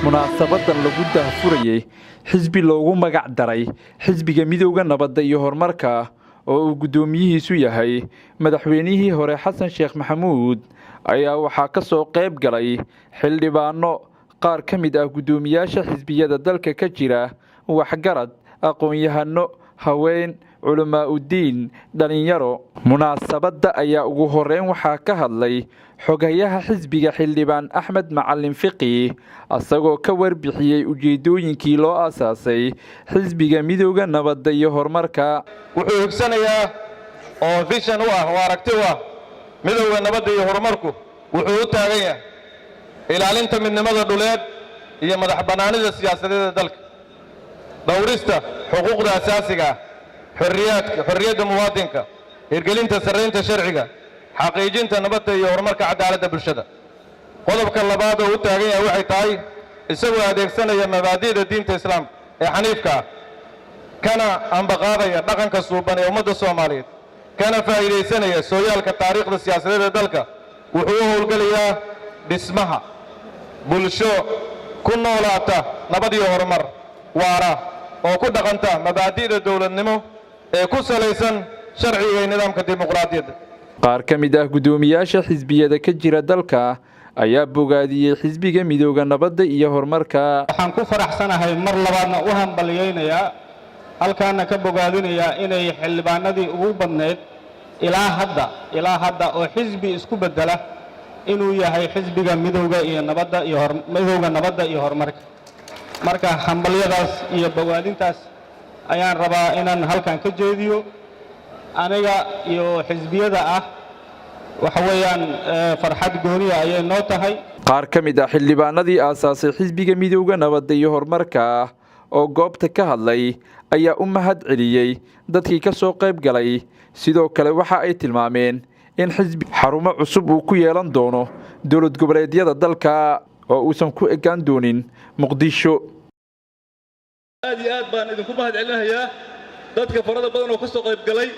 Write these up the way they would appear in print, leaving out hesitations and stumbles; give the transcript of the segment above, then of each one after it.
munaasabadan lagu daahfurayay xisbi loogu magac daray xisbiga midowga nabadda iyo horumarka oo uu gudoomiyihiisu yahay madaxweynihii hore xasan sheekh maxamuud ayaa waxaa ka soo qayb galay xildhibaano qaar ka mid ah gudoomiyaasha xisbiyada dalka ka jira waxgarad aqoon-yahano haween culamaa udiin dhalinyaro munaasabadda ayaa ugu horeyn waxaa ka hadlay xogayaha xisbiga xildhibaan axmed macalin fiqi asagoo ka warbixiyey ujeedooyinkii loo aasaasay xisbiga midowga nabadda iyo horumarka wuxuu higsanayaa oo vision u ah oo aragti u ah midowga nabadda iyo horumarku wuxuu u taagan yahay ilaalinta midnimada dhuleed iyo madax bannaanida siyaasadeed ee dalka dhowrista xuquuqda asaasiga ah xorriyadda muwaadinka hirgelinta sarraynta sharciga xaqiijinta nabadda iyo horumarka cadaaladda bulshada qodobka labaad oo u taagan yahay waxay tahay isagoo adeegsanaya mabaadi'da diinta islaamka ee xaniifka ah kana ambaqaadaya dhaqanka suuban ee ummadda soomaaliyeed kana faa'iidaysanaya sooyaalka taariikhda siyaasadeed ee dalka wuxuu u howlgelayaa dhismaha bulsho ku noolaata nabad iyo horumar waara oo ku dhaqanta mabaadi'da dowladnimo ee ku salaysan sharciga iyo nidaamka dimuqraadiyadda qaar ka mid ah gudoomiyaasha xisbiyada ka jira dalka ayaa bogaadiyey xisbiga midowga nabadda iyo horumarka waxaan ku faraxsanahay mar labaadna u hambaliyeynayaa halkaana ka bogaadinayaa inay xildhibaanadii ugu badneyd ilaa hadda oo xisbi isku bedela inuu yahay xisbiga midowga nabadda iyo horumarka marka hambalyadaas iyo bogaadintaas ayaan rabaa inaan halkan ka jeediyo aniga iyo xisbiyada ah waxa weeyaan farxad gooniya ayay noo tahay qaar ka mid ah xildhibaanadii aasaasay xisbiga midowga nabadda iyo horumarka oo goobta ka hadlay ayaa u mahad celiyey dadkii ka soo qayb galay sidoo kale waxa ay tilmaameen in xisbi xarumo cusub uu ku yeelan doono dowlad goboleedyada dalka oo uusan ku egaan doonin muqdisho aad iyo aad baan idinku mahad celinayaa dadka farada badan oo ka soo qayb galay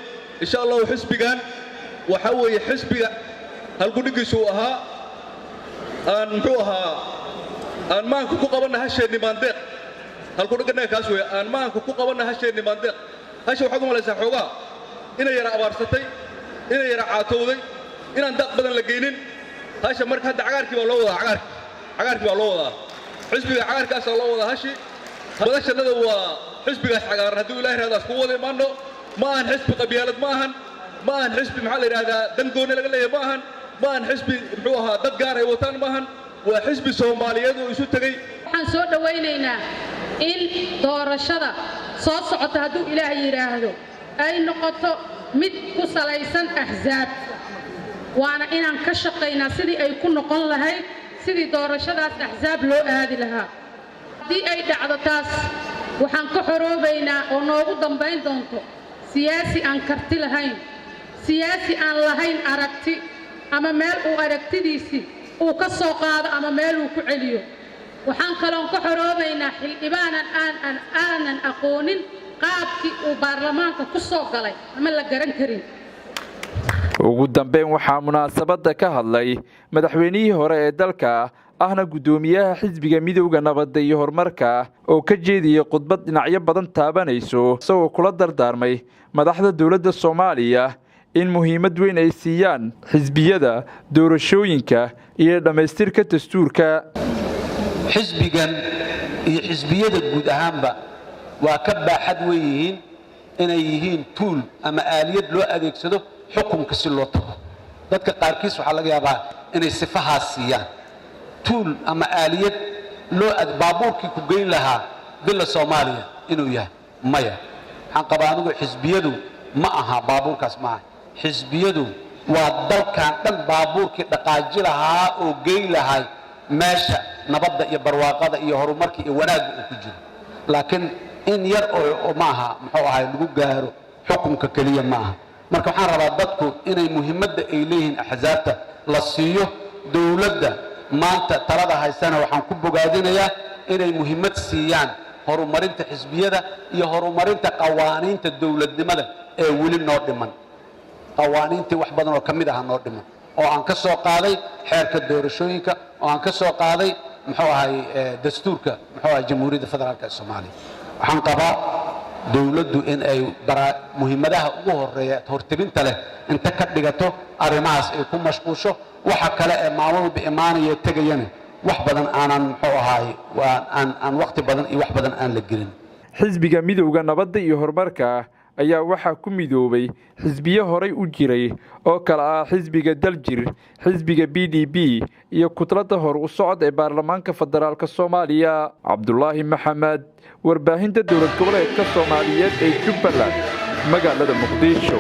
insha Allah xisbigan waxa weeye xisbiga halgudhigiisu ahaa aan maanku ku qabanahay hasheenni maandeeq halgudhigana kaas weeye aan maanku ku qabanahay hasheenni maandeeq hasha waxaad u malaysaa xoogaa inay yara abaarsatay inay yara caatowday inaan daaq badan la geynin hasha marka hadda cagaarkii baa loo wadaa cagaarkii baa loo wadaa xisbiga cagaarkaas loo wadaa hashi badashannada waa xisbigaas cagaaran hadduu ilaahay raadaas ku wada imaanno ma ahan xisbi qabyaalad ma ahan xisbi maxaa la yidhaahdaa dan gooni laga leeyahay ma ahan xisbi muxuu ahaa dad gaar ay wataan ma ahan waa xisbi soomaaliyeed oo isu tegey waxaan soo dhawaynaynaa in doorashada soo socota hadduu ilaahay yidhaahdo ay noqoto mid ku salaysan axsaab waana inaan ka shaqaynaa sidii ay ku noqon lahayd sidii doorashadaas axsaab loo aadi lahaa haddii ay dhacdo taas waxaan ka xoroobaynaa oo noogu dambayn doonto siyaasi aan karti lahayn siyaasi aan lahayn aragti ama meel uu aragtidiisii uu ka soo qaado ama meel uu ku celiyo waxaan kaloon ka xoroobaynaa xildhibaanan aanan aqoonin qaabkii uu baarlamaanka ku soo galay ama la garan karin ugu dambeyn waxaa munaasabadda ka hadlay madaxweynihii hore ee dalka ahna gudoomiyaha xisbiga midowga nabadda iyo horumarka oo ka jeediyey khudbad dhinacyo badan taabanayso isagoo kula dardaarmay madaxda dowladda Soomaaliya in muhiimad weyn ay siiyaan xisbiyada doorashooyinka iyo dhamaystirka dastuurka xisbigan iyo xisbiyada guud ahaanba waa ka baaxad weyn inay yihiin tool ama aaliyad loo adeegsado xukunka si loo tago dadka qaarkiis waxa laga yaabaa inay sifahaas siiyaan tool ama aaliyad loo baabuurkii ku geyn lahaa dilla Soomaaliya inuu yahay maya waxaan qabaa anigu xisbiyadu ma aha baabuurkaas ma aha xisbiyadu waa dalkan dhan baabuurkii dhaqaaji lahaa oo geyn lahaa meesha nabadda iyo barwaaqada iyo horumarka iyo wanaagga uu ku jiro laakiin in yar oo ma aha muxuu ahay lagu gaaro xukunka kaliya ma aha marka waxaan rabaa dadku inay muhiimadda ay leeyihiin axsaabta la siiyo dowladda maanta talada haysana waxaan ku bogaadinayaa inay muhiimad siiyaan horumarinta xisbiyada iyo horumarinta qawaaniinta dowladnimada ee weli noo dhiman qawaaniintii wax badan oo ka mid ah noo dhiman oo aan ka soo qaaday xeerka doorashooyinka oo aan ka soo qaaday muxuu ahay dastuurka muxuu ahay jamhuuriyadda federaalka ee Soomaaliya waxaan qabaa dawladdu in ay muhiimadaha ugu horeeya hortibinta leh inta ka dhigato arrimahaas ay ku mashquusho waxa kale ee maamulba imaanaya tagayana wax badan aanan muxuu ahay aan waqti badan iyo wax badan aan la gelin xisbiga midowga nabadda iyo horumarka ayaa waxaa ku midoobay xisbiyo horay u jiray oo kala ah xisbiga Daljir, xisbiga PDP iyo kutlada hor u socod ee baarlamaanka federaalka Soomaaliya. Cabdullaahi Maxamed, warbaahinta dowlad goboleedka Soomaaliyeed ee Jubbaland, magaalada Muqdisho.